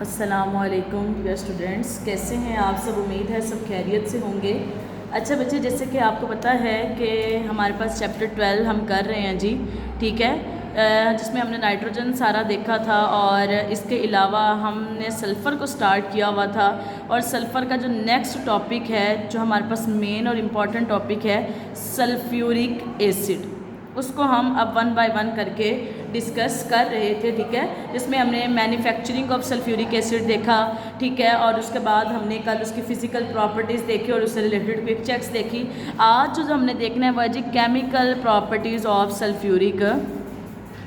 अस्सलामुअलैकुम dear students, कैसे हैं आप सब। उम्मीद है सब खैरियत से होंगे। अच्छा बच्चे, जैसे कि आपको पता है कि हमारे पास चैप्टर 12 हम कर रहे हैं जी, ठीक है, जिसमें हमने नाइट्रोजन सारा देखा था और इसके अलावा हमने सल्फ़र को स्टार्ट किया हुआ था। और सल्फ़र का जो नेक्स्ट टॉपिक है, जो हमारे पास मेन और इम्पॉर्टेंट टॉपिक है, सल्फ्यूरिक एसिड, उसको हम अब वन बाय वन करके डिस्कस कर रहे थे, ठीक है। जिसमें हमने मैन्युफैक्चरिंग ऑफ सल्फ्यूरिक एसिड देखा, ठीक है, और उसके बाद हमने कल उसकी फ़िज़िकल प्रॉपर्टीज़ देखी और उससे रिलेटेड क्विक चेक्स देखी। आज जो हमने देखना है वह जी chemical properties of sulphuric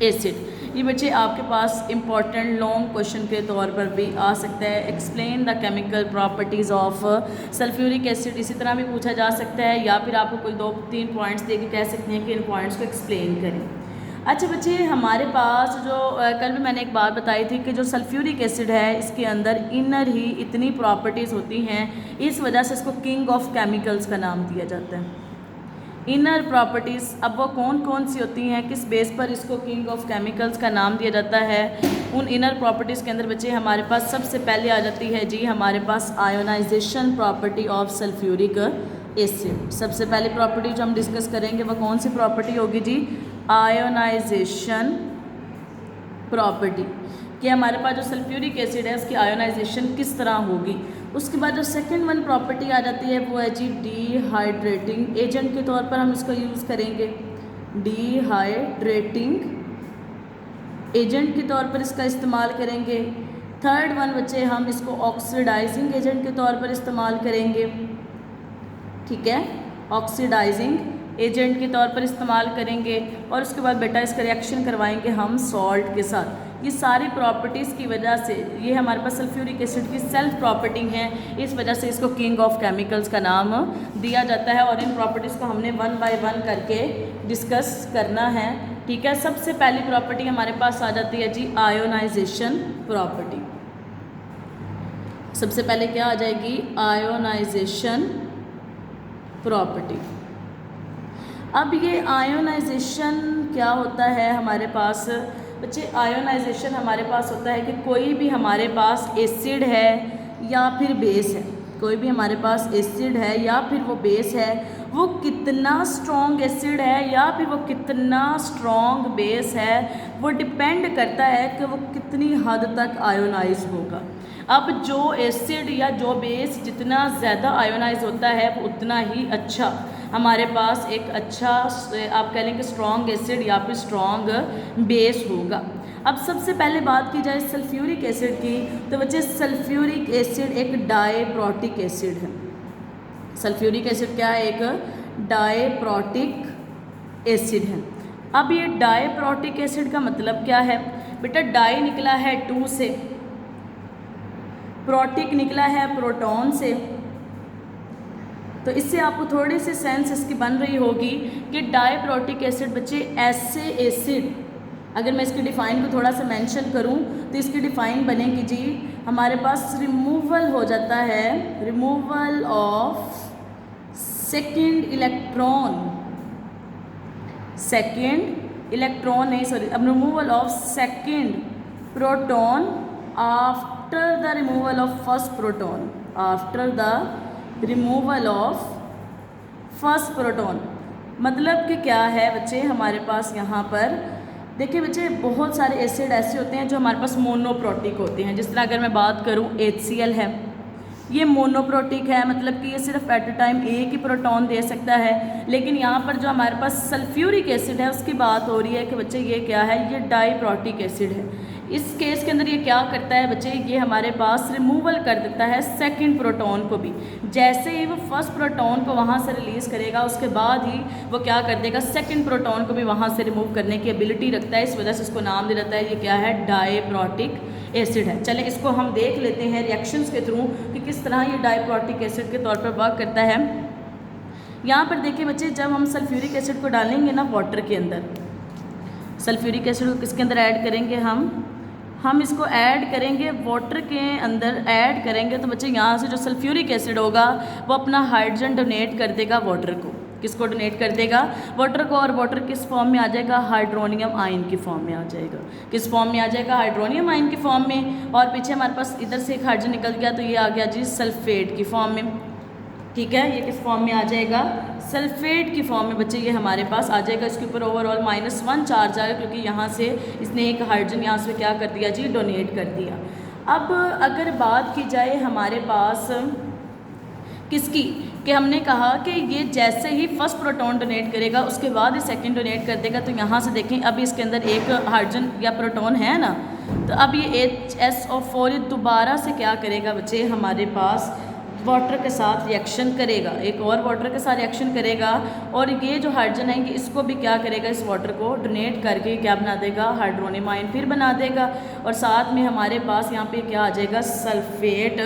acid. ये बच्चे आपके पास इंपॉर्टेंट लॉन्ग क्वेश्चन के तौर पर भी आ सकता है। Explain the chemical properties of sulphuric acid इसी तरह भी पूछा जा सकता है, या फिर आपको कोई 2-3 पॉइंट्स दे के कह सकते हैं कि इन पॉइंट्स को एक्सप्लेन करें। अच्छा बच्चे, हमारे पास जो कल भी मैंने एक बात बताई थी कि जो सल्फ्यूरिक एसिड है इसके अंदर इनर ही इतनी प्रॉपर्टीज़ होती हैं, इस वजह से इसको किंग ऑफ केमिकल्स का नाम दिया जाता है। इनर प्रॉपर्टीज़, अब वो कौन कौन सी होती हैं, किस बेस पर इसको किंग ऑफ केमिकल्स का नाम दिया जाता है। उन इनर प्रॉपर्टीज़ के अंदर बच्चे हमारे पास सबसे पहले आ जाती है जी हमारे पास ionisation property of sulphuric acid. सबसे पहली प्रॉपर्टी जो हम डिस्कस करेंगे वह कौन सी प्रॉपर्टी होगी जी, आयोनाइजेशन प्रॉपर्टी, कि हमारे पास जो सल्फ्यूरिक एसिड है उसकी आयोनाइजेशन किस तरह होगी। उसके बाद जो सेकंड वन प्रॉपर्टी आ जाती है वो है जी डिहाइड्रेटिंग एजेंट के तौर पर हम इसको यूज़ करेंगे। डिहाइड्रेटिंग एजेंट के तौर पर इसका इस्तेमाल करेंगे। थर्ड वन बच्चे हम इसको ऑक्सीडाइजिंग एजेंट के तौर पर इस्तेमाल करेंगे, ठीक है, ऑक्सीडाइजिंग एजेंट के तौर पर इस्तेमाल करेंगे। और उसके बाद बेटा इसका रिएक्शन करवाएंगे हम सॉल्ट के साथ। ये सारी प्रॉपर्टीज़ की वजह से ये हमारे पास सल्फ्यूरिक एसिड की सेल्फ प्रॉपर्टी है, इस वजह से इसको किंग ऑफ केमिकल्स का नाम दिया जाता है। और इन प्रॉपर्टीज़ को हमने वन बाय वन करके डिस्कस करना है, ठीक है। सबसे पहली प्रॉपर्टी हमारे पास आ जाती है जी आयोनाइजेशन प्रॉपर्टी। सबसे पहले क्या आ जाएगी, आयोनाइजेशन प्रॉपर्टी। अब ये आयोनाइजेशन क्या होता है हमारे पास बच्चे, आयोनाइजेशन हमारे पास होता है कि कोई भी हमारे पास एसिड है या फिर बेस है, कोई भी हमारे पास एसिड है या फिर वो बेस है, वो कितना स्ट्रॉन्ग एसिड है या फिर वो कितना स्ट्रॉन्ग बेस है, वो डिपेंड करता है कि वो कितनी हद तक आयोनाइज होगा। अब जो एसिड या जो बेस जितना ज़्यादा आयोनाइज होता है वो उतना ही अच्छा हमारे पास एक अच्छा आप कह लेंगे स्ट्रॉन्ग एसिड या फिर स्ट्रॉन्ग बेस होगा। अब सबसे पहले बात की जाए सल्फ्यूरिक एसिड की, तो बच्चे सल्फ्यूरिक एसिड एक डायप्रोटिक एसिड है। सल्फ्यूरिक एसिड क्या है, एक डायप्रोटिक एसिड है। अब ये डायप्रोटिक एसिड का मतलब क्या है बेटा, डाई निकला है 2 से, प्रोटिक निकला है प्रोटॉन से, तो इससे आपको थोड़ी सी सेंस इसकी बन रही होगी कि डायप्रोटिक एसिड बच्चे ऐसे एसिड, अगर मैं इसकी डिफ़ाइन को थोड़ा सा मेंशन करूं तो इसकी डिफ़ाइन बनेगी जी हमारे पास रिमूवल हो जाता है, removal of second electron, second electron नहीं सॉरी, अब removal of second proton after the removal of first proton, after the removal of first proton. मतलब कि क्या है बच्चे, हमारे पास यहाँ पर देखिए बच्चे बहुत सारे एसिड ऐसे होते हैं जो हमारे पास मोनोप्रोटिक होते हैं। जिस तरह अगर मैं बात करूँ HCl है, ये मोनोप्रोटिक है, मतलब कि ये सिर्फ एट अ टाइम एक ही प्रोटॉन दे सकता है। लेकिन यहाँ पर जो हमारे पास सल्फ्यूरिक एसिड है उसकी बात हो रही है कि बच्चे ये क्या है, ये डायप्रोटिक एसिड है। इस केस के अंदर ये क्या करता है बच्चे, ये हमारे पास रिमूवल कर देता है सेकंड प्रोटॉन को भी। जैसे ही वो फर्स्ट प्रोटॉन को वहाँ से रिलीज़ करेगा उसके बाद ही वो क्या कर देगा, सेकंड प्रोटॉन को भी वहाँ से रिमूव करने की एबिलिटी रखता है। इस वजह से इसको नाम दे देता है ये क्या है, डायप्रोटिक एसिड है। चलें इसको हम देख लेते हैं रिएक्शंस के थ्रू कि किस तरह ये डायप्रोटिक एसिड के तौर पर वर्क करता है। यहाँ पर देखिए बच्चे, जब हम सल्फ्यूरिक एसिड को डालेंगे ना वाटर के अंदर, सल्फ्यूरिक एसिड को किसके अंदर ऐड करेंगे, हम इसको ऐड करेंगे वाटर के अंदर ऐड करेंगे, तो बच्चे यहाँ से जो सल्फ्यूरिक एसिड होगा वो अपना हाइड्रोजन डोनेट कर देगा वाटर को। किसको डोनेट कर देगा? वाटर को। और वाटर किस फॉर्म में आ जाएगा? हाइड्रोनियम आयन की फॉर्म में आ जाएगा। किस फॉर्म में आ जाएगा? हाइड्रोनियम आयन की फॉर्म में। और पीछे हमारे पास इधर से एक हाइड्रोजन निकल गया तो ये आ गया जी सल्फेट की फॉर्म में। ठीक है, ये किस फॉर्म में आ जाएगा? सल्फेट की फॉर्म में बच्चे ये हमारे पास आ जाएगा। इसके ऊपर ओवरऑल -1 चार्ज आएगा क्योंकि यहाँ से इसने एक हाइड्रोजन यहाँ से क्या कर दिया जी? डोनेट कर दिया। अब अगर बात की जाए हमारे पास किसकी, कि हमने कहा कि ये जैसे ही फर्स्ट प्रोटॉन डोनेट करेगा उसके बाद ही सेकंड डोनेट कर देगा। तो यहाँ से देखें अभी इसके अंदर एक हाइड्रोजन या प्रोटॉन है ना, तो अब ये HSO4 दोबारा से क्या करेगा बच्चे? हमारे पास वाटर के साथ रिएक्शन करेगा, एक और वाटर के साथ रिएक्शन करेगा और ये जो हाइड्रोजन है ये इसको भी क्या करेगा? इस वाटर को डोनेट करके क्या बना देगा? हाइड्रोनियम आयन फिर बना देगा। और साथ में हमारे पास यहाँ पे क्या आ जाएगा? सल्फेट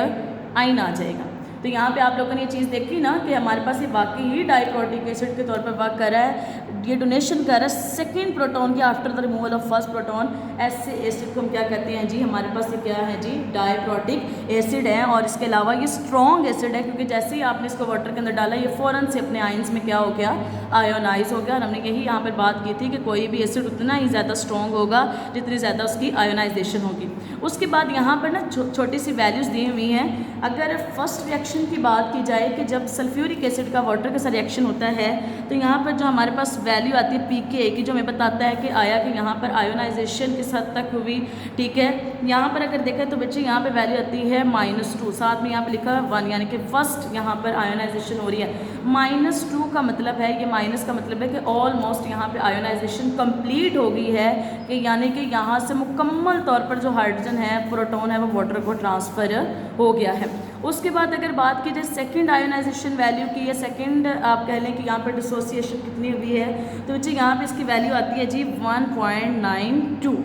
आयन आ जाएगा। तो यहाँ पे आप लोगों ने ये चीज़ देखी ना कि हमारे पास ये वाकई ही डाइप्रोटिक एसिड के तौर पर वर्क कर रहा है। ये डोनेशन कर रहा है सेकेंड प्रोटॉन के after the removal of first proton. ऐसे एसिड को हम क्या कहते हैं जी? हमारे पास ये क्या है जी? डाइप्रोटिक एसिड है। और इसके अलावा ये स्ट्रॉन्ग एसिड है क्योंकि जैसे ही आपने इसको वाटर के अंदर डाला ये फ़ौरन से अपने आयंस में क्या हो गया? आयोनाइज हो गया। और हमने यही यहाँ पर बात की थी कि कोई भी एसिड उतना ही ज़्यादा स्ट्रॉन्ग होगा जितनी ज़्यादा उसकी आयोनाइजेशन होगी। उसके बाद यहाँ पर ना छोटी सी वैल्यूज़ दी हुई हैं। अगर फर्स्ट रिएक्शन की बात की जाए कि जब सल्फ्यूरिक एसिड का वाटर के साथ रिएक्शन होता है तो यहाँ पर जो हमारे पास वैल्यू आती है pK की, जो हमें बताता है कि आया कि यहाँ पर आयोनाइजेशन किस हद तक हुई। ठीक है, यहाँ पर अगर देखें तो बच्चे यहाँ पे वैल्यू आती है -2, साथ में यहाँ पे लिखा है 1, यानी कि फर्स्ट यहाँ पर आयोनाइजेशन हो रही है। -2 का मतलब है, ये माइनस का मतलब है कि ऑलमोस्ट यहाँ पे आयोनाइजेशन कंप्लीट हो गई है, कि यानी कि यहाँ से मुकम्मल तौर पर जो हाइड्रोजन है, प्रोटॉन है, वो वाटर को ट्रांसफ़र हो गया है। उसके बाद अगर बात की जाए सेकंड आयोनाइजेशन वैल्यू की, या सेकंड आप कह लें कि यहाँ पर डिसोसिएशन कितनी हुई है, तो बच्चे यहाँ पे इसकी वैल्यू आती है जी 1.92।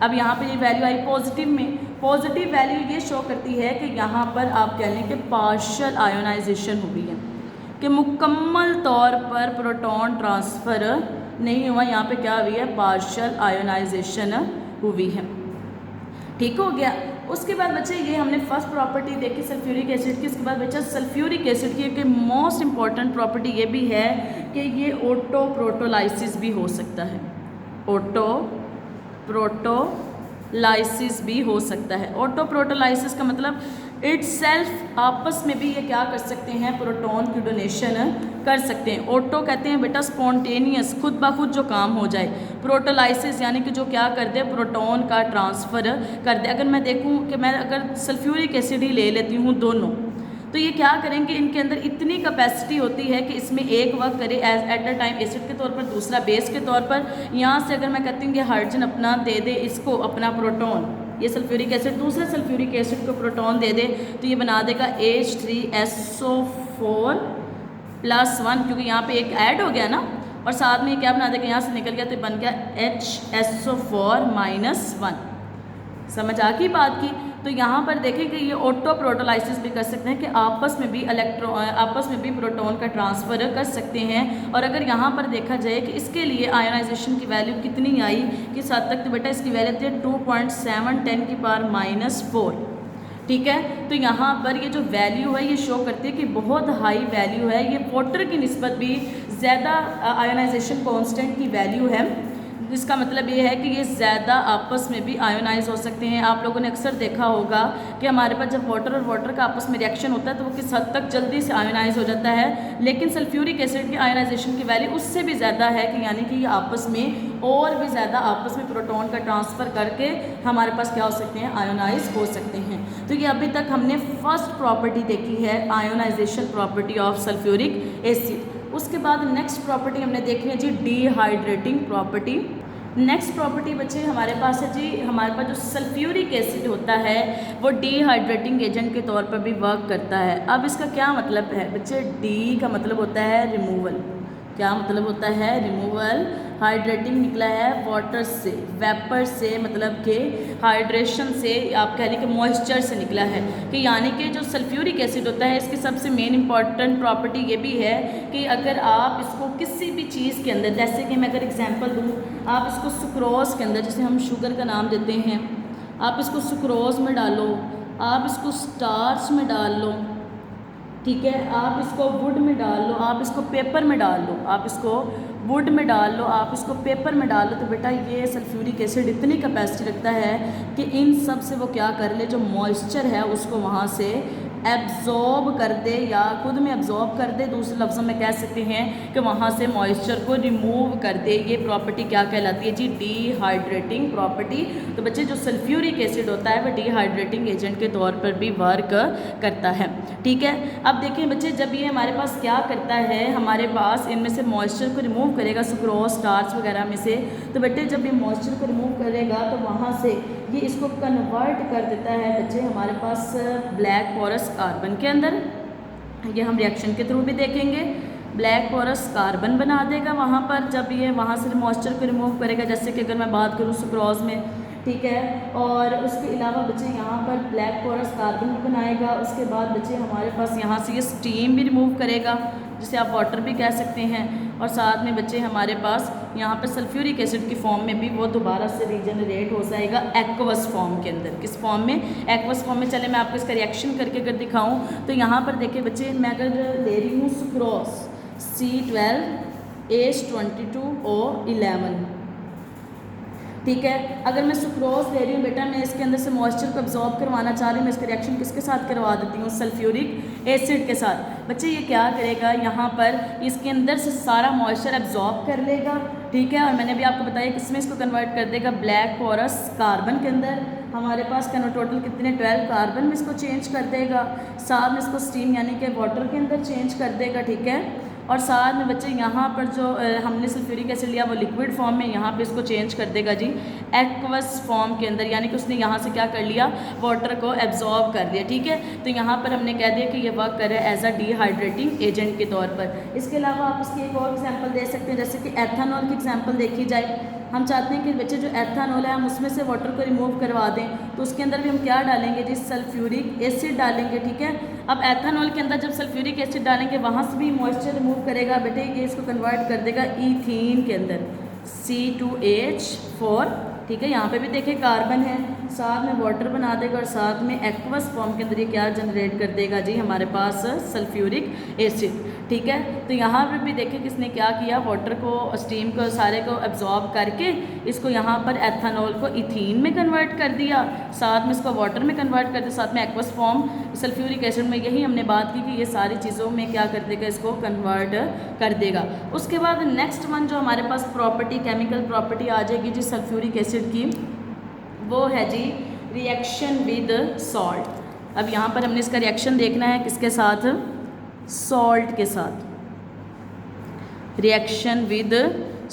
अब यहाँ पे ये वैल्यू आई पॉजिटिव में। पॉजिटिव वैल्यू ये शो करती है कि यहाँ पर आप कह लें कि पार्शियल आयोनाइजेशन हुई है, कि मुकम्मल तौर पर प्रोटॉन ट्रांसफ़र नहीं हुआ। यहाँ पे क्या हुई है? पार्शियल आयोनाइजेशन हुई है। ठीक हो गया। उसके बाद बच्चे ये हमने फर्स्ट प्रॉपर्टी देखी सल्फ्यूरिक एसिड की। उसके बाद बच्चा सल्फ्यूरिक एसिड की एक मोस्ट इंपॉर्टेंट प्रॉपर्टी ये भी है कि ये ऑटो प्रोटोलाइसिस भी हो सकता है। ऑटो प्रोटोलाइसिस भी हो सकता है। ऑटो प्रोटोलाइसिस का मतलब इटसेल्फ आपस में भी ये क्या कर सकते हैं? प्रोटॉन की डोनेशन कर सकते हैं। ऑटो कहते हैं बेटा स्पॉन्टेनियस, खुद ब खुद जो काम हो जाए। प्रोटोलाइसिस यानी कि जो क्या कर दे? प्रोटॉन का ट्रांसफ़र कर दे। अगर मैं देखूं कि मैं अगर सल्फ्यूरिक एसिड ही ले लेती हूँ दोनों, तो ये क्या करेंगे? इनके अंदर इतनी कैपेसिटी होती है कि इसमें एक वर्क करे एट अ टाइम एसिड के तौर पर, दूसरा बेस के तौर पर। यहाँ से अगर मैं कहती हूँ कि हाइड्रोजन अपना दे दे इसको अपना प्रोटॉन, ये सल्फ्यूरिक एसिड दूसरे सल्फ्यूरिक एसिड को प्रोटॉन दे दे, तो ये बना देगा H3SO4+1, क्योंकि यहाँ पे एक ऐड हो गया ना, और साथ में ये क्या बना देगा? यहाँ से निकल गया तो बन गया HSO4-1। समझ आ गई बात की? तो यहाँ पर देखें कि ये ऑटो प्रोटोलाइसिस भी कर सकते हैं कि आपस में भी प्रोटॉन का ट्रांसफ़र कर सकते हैं। और अगर यहाँ पर देखा जाए कि इसके लिए आयोनाइजेशन की वैल्यू कितनी आई, किस हद तक, तो बेटा इसकी वैल्यू थी 2.7 × 10⁻⁴। ठीक है, तो यहाँ पर ये जो वैल्यू है ये शो करती है कि बहुत हाई वैल्यू है। ये वाटर की निस्बत भी ज़्यादा आयोनाइजेशन कांस्टेंट की वैल्यू है। इसका मतलब ये है कि ये ज़्यादा आपस में भी आयोनाइज हो सकते हैं। आप लोगों ने अक्सर देखा होगा कि हमारे पास जब वाटर और वाटर का आपस में रिएक्शन होता है तो वो किस हद तक जल्दी से आयोनाइज हो जाता है, लेकिन सल्फ्यूरिक एसिड की आयोनाइजेशन की वैल्यू उससे भी ज़्यादा है, कि यानी कि ये आपस में और भी ज़्यादा आपस में प्रोटॉन का ट्रांसफ़र करके हमारे पास क्या हो सकते हैं? आयोनाइज हो सकते हैं। तो ये अभी तक हमने फर्स्ट प्रॉपर्टी देखी है, ionisation property of sulphuric acid. उसके बाद नेक्स्ट प्रॉपर्टी हमने देखी है जी डिहाइड्रेटिंग प्रॉपर्टी। नेक्स्ट प्रॉपर्टी बच्चे हमारे पास है जी, हमारे पास जो सल्फ्यूरिक एसिड होता है वो डिहाइड्रेटिंग एजेंट के तौर पर भी वर्क करता है। अब इसका क्या मतलब है बच्चे? डी का मतलब होता है रिमूवल। क्या मतलब होता है? रिमूवल। हाइड्रेटिंग निकला है वाटर से, वेपर से, मतलब कि हाइड्रेशन से, आप कह लें कि मॉइस्चर से निकला है, कि यानी कि जो सल्फ्यूरिक एसिड होता है इसकी सबसे मेन इंपॉर्टेंट प्रॉपर्टी ये भी है कि अगर आप इसको किसी भी चीज़ के अंदर, जैसे कि मैं अगर एग्जांपल दूँ, आप इसको सुक्रोज के अंदर, जैसे हम शुगर का नाम देते हैं, आप इसको सुक्रोज में डालो, आप इसको स्टार्च में डाल लो, ठीक है, आप इसको वुड में डाल लो, आप इसको पेपर में डाल लो, आप इसको वुड में डाल लो, आप इसको पेपर में डाल लो, तो बेटा ये सल्फ्यूरिक एसिड इतनी कैपेसिटी रखता है कि इन सब से वो क्या कर ले, जो मॉइस्चर है उसको वहाँ से एब्जॉर्ब कर दे या खुद में एब्जॉर्ब कर दे। दूसरे लफ्ज़ों में कह सकते हैं कि वहाँ से मॉइस्चर को रिमूव कर दे। ये प्रॉपर्टी क्या कहलाती है जी? Dehydrating property. तो बच्चे जो सल्फ्यूरिक एसिड होता है वह डिहाइड्रेटिंग एजेंट के तौर पर भी वर्क करता है। ठीक है, अब देखिए बच्चे, जब ये हमारे पास क्या करता है, हमारे पास इनमें से मॉइस्चर को रिमूव करेगा सुक्रोज स्टार्च वगैरह में से, तो बेटे जब ये मॉइस्चर को रिमूव करेगा तो वहाँ से ये इसको कन्वर्ट कर देता है बच्चे हमारे पास ब्लैक पोरस कार्बन के अंदर। ये हम रिएक्शन के थ्रू भी देखेंगे। ब्लैक पोरस कार्बन बना देगा वहाँ पर, जब ये वहाँ से मॉइस्चर को रिमूव करेगा। जैसे कि अगर मैं बात करूँ सुक्रोज में, ठीक है, और उसके अलावा बच्चे यहाँ पर ब्लैक पोरस कार्बन भी बनाएगा। उसके बाद बच्चे हमारे पास यहाँ से ये स्टीम भी रिमूव करेगा, जिसे आप वाटर भी कह सकते हैं। और साथ में बच्चे हमारे पास यहाँ पर सल्फ्यूरिक एसिड की फॉर्म में भी वो दोबारा से रीजनरेट हो जाएगा एक्वस फॉर्म के अंदर। किस फॉर्म में? एक्वस फॉर्म में। चले मैं आपको इसका रिएक्शन करके अगर दिखाऊँ तो यहाँ पर देखिए बच्चे, मैं अगर ले रही हूँ सुक्रोज C12H22O11, ठीक है, अगर मैं सुक्रोज ले रही हूँ बेटा, मैं इसके अंदर से मॉइस्चर को एब्जॉर्ब करवाना चाह रही हूँ, मैं इसका रिएक्शन किसके साथ करवा देती हूँ? सल्फ्यूरिक एसिड के साथ। बच्चे ये क्या करेगा, यहाँ पर इसके अंदर से सारा मॉइस्चर एब्जॉर्ब कर लेगा, ठीक है, और मैंने भी आपको बताया किसमें इसको कन्वर्ट कर देगा? ब्लैक पोरस कार्बन के अंदर। हमारे पास टोटल कितने 12 कार्बन में इसको चेंज कर देगा। साथ में इसको स्टीम यानी कि वाटर के अंदर चेंज कर देगा, ठीक है। और साथ में बच्चे यहाँ पर जो हमने सल्फ्यूरिक एसिड लिया वो लिक्विड फॉर्म में, यहाँ पे इसको चेंज कर देगा जी एक्वस फॉर्म के अंदर, यानी कि उसने यहाँ से क्या कर लिया? वाटर को एब्जॉर्ब कर दिया, ठीक है। तो यहाँ पर हमने कह दिया कि ये वर्क करे एज अ डिहाइड्रेटिंग एजेंट के तौर पर। इसके अलावा आप इसकी एक और एग्जाम्पल दे सकते हैं, जैसे कि एथेनॉल की एग्जाम्पल देखी जाए। हम चाहते हैं कि बच्चे जो एथेनॉल है हम उसमें से वाटर को रिमूव करवा दें, तो उसके अंदर भी हम क्या डालेंगे जी? सल्फ्यूरिक एसिड डालेंगे, ठीक है। अब एथेनॉल के अंदर जब सल्फ्यूरिक एसिड डालेंगे वहाँ से भी मॉइस्चर रिमूव करेगा बेटे, ये इसको कन्वर्ट कर देगा ईथीन के अंदर, C2H4, ठीक है। यहाँ पे भी देखिए कार्बन है, साथ में वाटर बना देगा और साथ में एक्वस फॉर्म के अंदर ये क्या जनरेट कर देगा जी? हमारे पास सल्फ्यूरिक एसिड, ठीक है। तो यहाँ पर भी देखिए किसने क्या किया? वाटर को, स्टीम को, सारे को एब्जॉर्ब करके इसको यहाँ पर एथेनॉल को इथीन में कन्वर्ट कर दिया, साथ में इसको वाटर में कन्वर्ट कर दिया, साथ में एक्वस फॉर्म सल्फ्यूरिक एसिड में। यही हमने बात की कि ये सारी चीज़ों में क्या कर देगा? इसको कन्वर्ट कर देगा। उसके बाद नेक्स्ट वन जो हमारे पास प्रॉपर्टी, केमिकल प्रॉपर्टी आ जाएगी जी सल्फ्यूरिक एसिड की, वो है जी रिएक्शन विद सॉल्ट। अब यहाँ पर हमने इसका रिएक्शन देखना है किसके साथ? सॉल्ट के साथ, रिएक्शन विद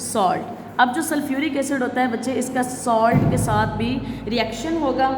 सॉल्ट। अब जो सल्फ्यूरिक एसिड होता है बच्चे, इसका सॉल्ट के साथ भी रिएक्शन होगा,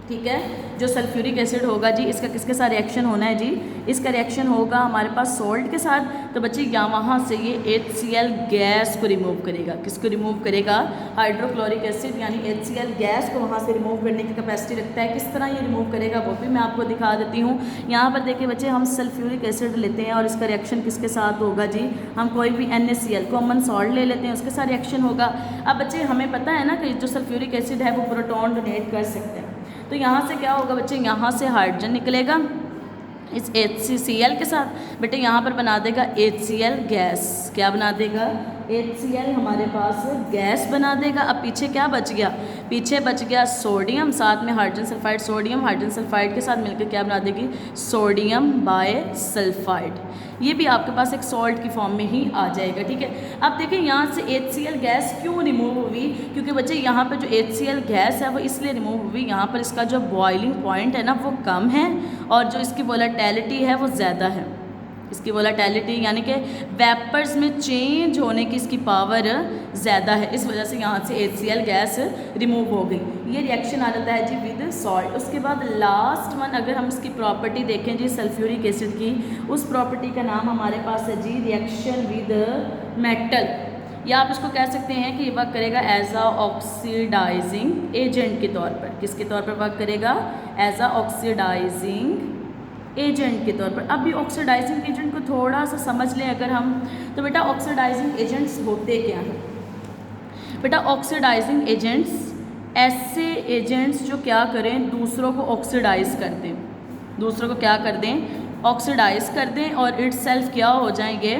ठीक है। जो सल्फ्यूरिक एसिड होगा जी, इसका किसके साथ रिएक्शन होना है जी? इसका रिएक्शन होगा हमारे पास सॉल्ट के साथ। तो बच्चे यहाँ वहाँ से ये HCl गैस को रिमूव करेगा। किसको रिमूव करेगा? हाइड्रोक्लोरिक एसिड यानी HCl गैस को वहाँ से रिमूव करने की कैपेसिटी रखता है। किस तरह ये रिमूव करेगा वो भी मैं आपको दिखा देती हूँ। यहाँ पर देखिए बच्चे, हम सल्फ्यूरिक एसिड लेते हैं और इसका रिएक्शन किसके साथ होगा जी? हम कोई भी NaCl कॉमन सॉल्ट ले लेते हैं, उसके साथ रिएक्शन होगा। अब बच्चे हमें पता है ना कि जो सल्फ्यूरिक एसिड है वो प्रोटॉन डोनेट कर सकते हैं, तो यहाँ से क्या होगा बच्चे? यहाँ से हाइड्रोजन निकलेगा इस HCl के साथ, बेटे यहाँ पर बना देगा HCl गैस। क्या बना देगा? HCl हमारे पास गैस बना देगा। अब पीछे क्या बच गया? पीछे बच गया सोडियम, साथ में hydrogen sulphide. Sodium hydrogen sulphide के साथ मिलकर क्या बना देगी? Sodium bisulphide. ये भी आपके पास एक सॉल्ट की फॉर्म में ही आ जाएगा, ठीक है। अब देखिए यहाँ से HCl गैस क्यों रिमूव हुई? क्योंकि बच्चे यहाँ पर जो HCl गैस है वो इसलिए रिमूव हुई, यहाँ पर इसका जो बॉइलिंग पॉइंट है ना वो कम है और जो इसकी वोलेटिलिटी है वो ज़्यादा है। इसकी वोलेटिलिटी यानी कि वेपर्स में चेंज होने की इसकी पावर ज़्यादा है, इस वजह से यहाँ से HCl गैस रिमूव हो गई। ये रिएक्शन आ जाता है जी विद सॉल्ट। उसके बाद लास्ट वन अगर हम इसकी प्रॉपर्टी देखें जी सल्फ्यूरिक एसिड की, उस प्रॉपर्टी का नाम हमारे पास है जी रिएक्शन विद मेटल, या आप इसको कह सकते हैं कि ये वर्क करेगा एज अ ऑक्सीडाइजिंग एजेंट के तौर पर। किसके तौर पर वर्क करेगा? एज अ ऑक्सीडाइजिंग एजेंट के तौर पर। अब भी ऑक्सीडाइजिंग एजेंट को थोड़ा सा समझ लें अगर हम, तो बेटा ऑक्सीडाइजिंग एजेंट्स होते क्या हैं? बेटा ऑक्सीडाइजिंग एजेंट्स ऐसे एजेंट्स जो क्या करें? दूसरों को ऑक्सीडाइज कर दें। दूसरों को क्या कर दें? ऑक्सीडाइज कर दें और इट्स सेल्फ क्या हो जाएंगे,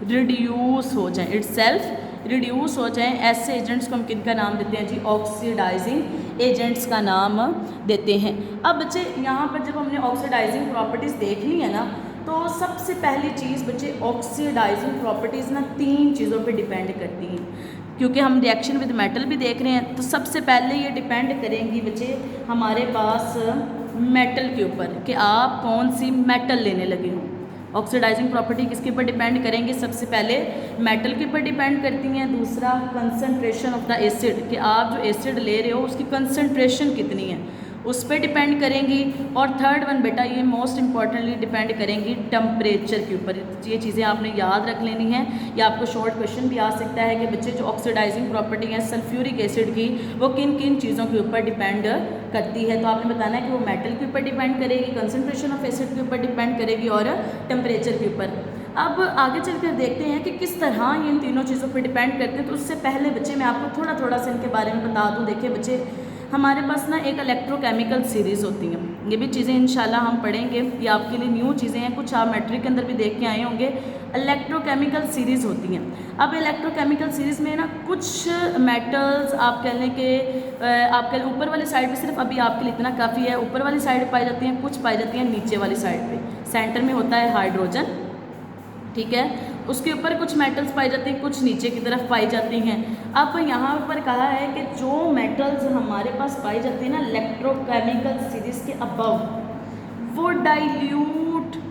रिड्यूस हो जाएं, इट्स सेल्फ रिड्यूस हो जाएं। ऐसे एजेंट्स को हम किन का नाम देते हैं जी, ऑक्सीडाइजिंग एजेंट्स का नाम देते हैं। अब बच्चे यहाँ पर जब हमने ऑक्सीडाइजिंग प्रॉपर्टीज़ देख ली है ना, तो सबसे पहली चीज़ बच्चे ऑक्सीडाइजिंग प्रॉपर्टीज़ ना 3 चीज़ों पे डिपेंड करती हैं, क्योंकि हम रिएक्शन विद मेटल भी देख रहे हैं। तो सबसे पहले ये डिपेंड करेंगी बच्चे हमारे पास मेटल के ऊपर कि आप कौन सी मेटल लेने लगे हो। ऑक्सीडाइजिंग प्रॉपर्टी किसके ऊपर डिपेंड करेंगे, सबसे पहले मेटल के ऊपर डिपेंड करती हैं। दूसरा कंसंट्रेशन ऑफ द एसिड, कि आप जो एसिड ले रहे हो उसकी कंसंट्रेशन कितनी है, उस पर डिपेंड करेंगी। और थर्ड वन बेटा ये मोस्ट इंपॉर्टेंटली डिपेंड करेंगी टेम्परेचर के ऊपर। ये चीज़ें आपने याद रख लेनी है, या आपको शॉर्ट क्वेश्चन भी आ सकता है कि बच्चे जो ऑक्सीडाइजिंग प्रॉपर्टी है सल्फ्यूरिक एसिड की, वो किन किन चीज़ों के ऊपर डिपेंड करती है। तो आपने बताना है कि वो मेटल के ऊपर डिपेंड करेगी, कंसनट्रेशन ऑफ एसिड के ऊपर डिपेंड करेगी और टेम्परेचर के ऊपर। अब आगे चलकर देखते हैं कि किस तरह ये इन तीनों चीज़ों पर डिपेंड करते हैं। तो उससे पहले बच्चे मैं आपको थोड़ा सा इनके बारे में बता दूँ। देखिए बच्चे, हमारे पास ना एक इलेक्ट्रोकेमिकल सीरीज़ होती हैं, ये भी चीज़ें इंशाल्लाह हम पढ़ेंगे, ये आपके लिए न्यू चीज़ें हैं, कुछ आप मैट्रिक के अंदर भी देख के आए होंगे। इलेक्ट्रोकेमिकल सीरीज़ होती हैं। अब इलेक्ट्रोकेमिकल सीरीज़ में ना कुछ मेटल्स आप कह लें कि आप कह लें ऊपर वाली साइड पे, सिर्फ अभी आपके लिए इतना काफ़ी है, ऊपर वाली साइड पाई जाती हैं, कुछ पाई जाती हैं नीचे वाली साइड पे। सेंटर में होता है हाइड्रोजन, ठीक है, उसके ऊपर कुछ मेटल्स पाई जाती हैं, कुछ नीचे की तरफ पाई जाती हैं। अब यहाँ पर कहा है कि जो मेटल्स हमारे पास पाई जाती हैं ना इलेक्ट्रोकेमिकल सीरीज़ के अबव, वो डाइल्यूट,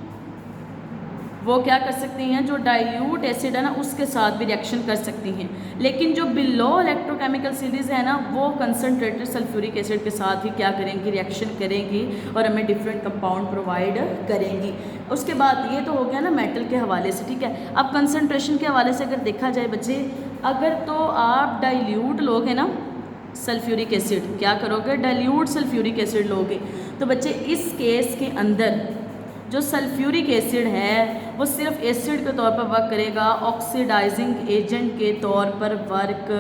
वो क्या कर सकती हैं, जो डाइल्यूट एसिड है ना उसके साथ भी रिएक्शन कर सकती हैं। लेकिन जो बिलो इलेक्ट्रोकेमिकल सीरीज़ है ना, वो कंसनट्रेटेड सल्फ्यूरिक एसिड के साथ ही क्या करेंगी, रिएक्शन करेंगी और हमें डिफरेंट कंपाउंड प्रोवाइड करेंगी। उसके बाद ये तो हो गया ना मेटल के हवाले से, ठीक है। अब कंसनट्रेशन के हवाले से अगर देखा जाए बच्चे, अगर तो आप डाइल्यूट लोगे ना सल्फ्यूरिक एसिड, क्या करोगे, डाइल्यूट सल्फ्यूरिक एसिड लोगे, तो बच्चे इस केस के अंदर जो सल्फ्यूरिक एसिड है वो सिर्फ एसिड के तौर पर वर्क करेगा, ऑक्सीडाइजिंग एजेंट के तौर पर वर्क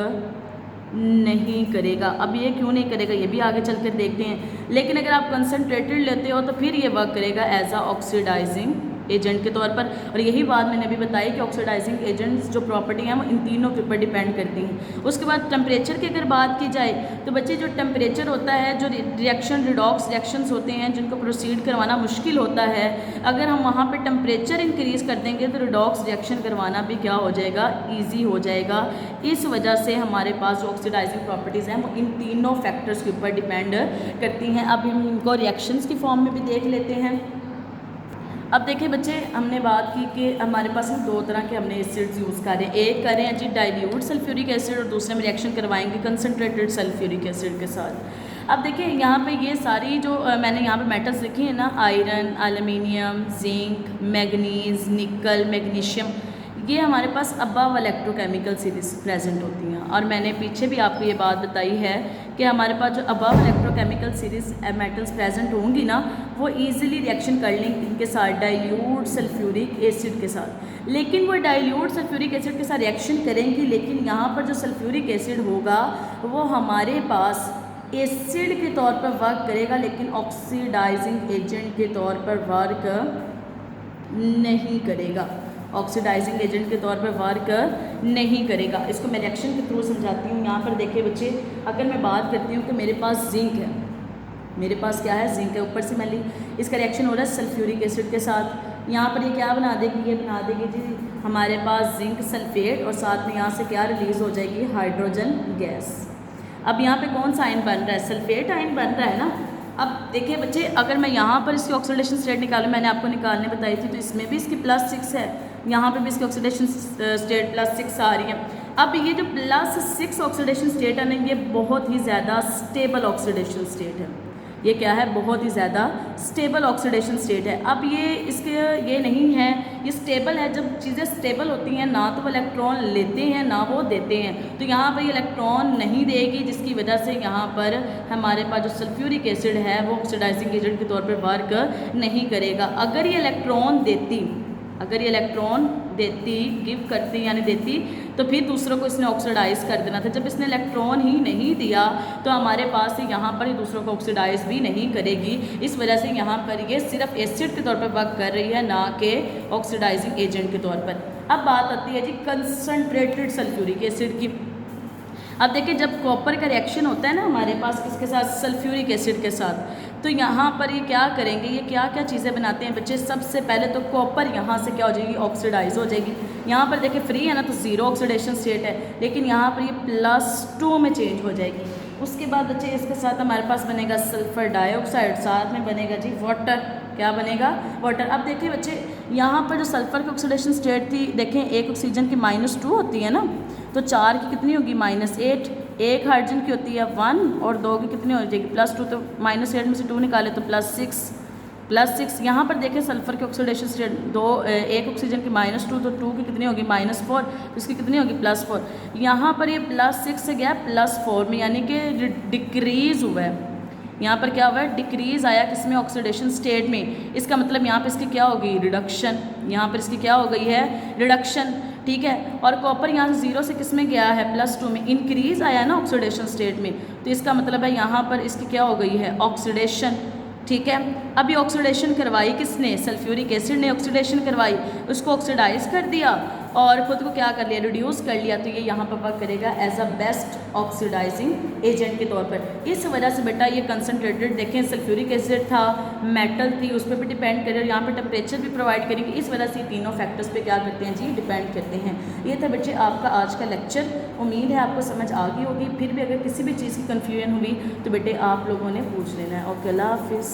नहीं करेगा। अब ये क्यों नहीं करेगा ये भी आगे चलकर देखते हैं। लेकिन अगर आप कंसनट्रेटेड लेते हो तो फिर ये वर्क करेगा एज आ ऑक्सीडाइजिंग एजेंट के तौर पर। और यही बात मैंने अभी बताई कि ऑक्सीडाइजिंग एजेंट्स जो प्रॉपर्टी हैं वो इन तीनों के ऊपर डिपेंड करती हैं। उसके बाद टेम्परेचर की अगर बात की जाए तो बच्चे जो टेम्परेचर होता है, जो रिएक्शन रिडॉक्स रिएक्शंस होते हैं जिनको प्रोसीड करवाना मुश्किल होता है, अगर हम वहाँ पर टेम्परेचर इंक्रीज़ कर देंगे तो रिडॉक्स रिएक्शन करवाना भी क्या हो जाएगा, ईजी हो जाएगा। इस वजह से हमारे पास जो ऑक्सीडाइजिंग प्रॉपर्टीज़ हैं वो इन तीनों फैक्टर्स के ऊपर डिपेंड करती हैं। अब हम इनको रिएक्शंस की फॉर्म में भी देख लेते हैं। अब देखिए बच्चे, हमने बात की कि हमारे पास दो तरह के हमने एसिड्स यूज़ कर रहे हैं। एक कर रहे हैं जी डाइल्यूट सल्फ्यूरिक एसिड और दूसरे में रिएक्शन करवाएंगे कंसनट्रेटेड सल्फ्यूरिक एसिड के साथ। अब देखिए यहाँ पे ये सारी जो मैंने यहाँ पे मेटल्स लिखी है ना, आयरन, एल्युमिनियम, जिंक, मैग्नीज, निकल, मैग्नीशियम, ये हमारे पास अबव इलेक्ट्रोकेमिकल सीरीज प्रेजेंट होती हैं। और मैंने पीछे भी आपको ये बात बताई है कि हमारे पास जो above electrochemical series metals present होंगी ना, वो इजीली रिएक्शन कर लेंगे इनके साथ डाइल्यूट सल्फ्यूरिक एसिड के साथ। लेकिन वो डाइल्यूट सल्फ्यूरिक एसिड के साथ रिएक्शन करेंगी, लेकिन यहाँ पर जो सल्फ्यूरिक एसिड होगा वो हमारे पास एसिड के तौर पर वर्क करेगा, लेकिन ऑक्सीडाइजिंग एजेंट के तौर पर वर्क नहीं करेगा, ऑक्सीडाइजिंग एजेंट के तौर पर वर्क नहीं करेगा। इसको मैं रिएक्शन के थ्रू समझाती हूँ। यहाँ पर देखिए बच्चे, अगर मैं बात करती हूँ कि मेरे पास जिंक है, मेरे पास क्या है, जिंक है, ऊपर से मैं ली, इसका रिएक्शन हो रहा है सल्फ्यूरिक एसिड के साथ। यहाँ पर ये क्या बना देगी, ये बना देगी जी हमारे पास जिंक सल्फेट, और साथ में यहाँ से क्या रिलीज़ हो जाएगी, हाइड्रोजन गैस। अब यहाँ पे कौन सा आयन बन रहा है, सल्फेट आयन बन रहा है ना। अब देखिए बच्चे, अगर मैं यहाँ पर इसकी ऑक्सीडेशन स्टेट निकालूँ, मैंने आपको निकालने बताई थी, तो इसमें भी इसकी +6 है, यहाँ पे भी इसकी ऑक्सीडेशन स्टेट +6 आ रही है। अब ये जो +6 ऑक्सीडेशन स्टेट है ना, ये बहुत ही ज़्यादा स्टेबल ऑक्सीडेशन स्टेट है। ये क्या है, बहुत ही ज़्यादा स्टेबल ऑक्सीडेशन स्टेट है। अब ये इसके ये नहीं है, ये स्टेबल है। जब चीज़ें स्टेबल होती हैं ना तो वो इलेक्ट्रॉन लेते हैं ना वो देते हैं, तो यहाँ पर ये इलेक्ट्रॉन नहीं देगी, जिसकी वजह से यहाँ पर हमारे पास जो सल्फ्यूरिक एसिड है वो ऑक्सीडाइजिंग एजेंट के तौर पर वर्क नहीं करेगा। अगर ये इलेक्ट्रॉन देती अगर ये इलेक्ट्रॉन देती, गिव करती यानी देती, तो फिर दूसरों को इसने ऑक्सीडाइज कर देना था। जब इसने इलेक्ट्रॉन ही नहीं दिया तो हमारे पास यहाँ पर ही दूसरों को ऑक्सीडाइज भी नहीं करेगी। इस वजह से यहाँ पर ये सिर्फ एसिड के तौर पर वर्क कर रही है, ना कि ऑक्सीडाइजिंग एजेंट के तौर पर। अब बात आती है जी कंसनट्रेटेड सल्फ्यूरिक एसिड की। अब देखिए जब कॉपर का रिएक्शन होता है ना हमारे पास किसके साथ, सल्फ्यूरिक एसिड के साथ, तो यहाँ पर ये क्या करेंगे, ये क्या क्या चीज़ें बनाते हैं बच्चे। सबसे पहले तो कॉपर यहाँ से क्या हो जाएगी, ऑक्सीडाइज हो जाएगी। यहाँ पर देखिए फ्री है ना, तो ज़ीरो ऑक्सीडेशन स्टेट है, लेकिन यहाँ पर ये +2 में चेंज हो जाएगी। उसके बाद बच्चे इसके साथ हमारे पास बनेगा सल्फर डाइऑक्साइड, साथ में बनेगा जी वाटर। क्या बनेगा, वाटर। अब देखिए बच्चे यहाँ पर जो सल्फर की ऑक्सीडेशन स्टेट थी, देखें एक ऑक्सीजन की -2 होती है ना, तो 4 की कितनी होगी, -8। एक हाइड्रोजन की होती है 1 और 2 की कितनी हो जाएगी, +2। तो -8 में से 2 निकाले तो +6। यहाँ पर देखें सल्फर की ऑक्सीडेशन स्टेट एक ऑक्सीजन की -2, तो 2 की कितनी होगी, -4, तो इसकी कितनी होगी, +4। यहाँ पर ये +6 से गया +4 में, यानी कि डिक्रीज़ हुआ है। यहाँ पर क्या हुआ है, डिक्रीज़ आया किसमें, ऑक्सीडेशन स्टेट में। इसका मतलब यहाँ पर इसकी क्या होगी, रिडक्शन। यहाँ पर इसकी क्या हो गई है, रिडक्शन। ठीक है, और कॉपर यहाँ से 0 से किस में गया है, +2 में, इंक्रीज़ आया ना ऑक्सीडेशन स्टेट में, तो इसका मतलब है यहाँ पर इसकी क्या हो गई है, ऑक्सीडेशन। ठीक है, अब ये ऑक्सीडेशन करवाई किसने, सल्फ्यूरिक एसिड ने ऑक्सीडेशन करवाई, उसको ऑक्सीडाइज कर दिया और ख़ुद को क्या कर लिया, रिड्यूस कर लिया। तो ये यहाँ पर वर्क करेगा as a best oxidising agent के तौर पर। इस वजह से बेटा ये कंसनट्रेटेड, देखें सल्फ्यूरिक एसिड था, मेटल थी, उस पर भी डिपेंड करे, यहाँ पर टेम्परेचर भी प्रोवाइड करेंगे। इस वजह से ये तीनों फैक्टर्स पे क्या करते हैं जी, डिपेंड करते हैं। ये था बच्चे आपका आज का लेक्चर। उम्मीद है आपको समझ आ गई होगी। फिर भी अगर किसी भी चीज़ की कन्फ्यूजन हुई तो बेटे आप लोगों ने पूछ लेना है। ओके, अल्लाह हाफिज़।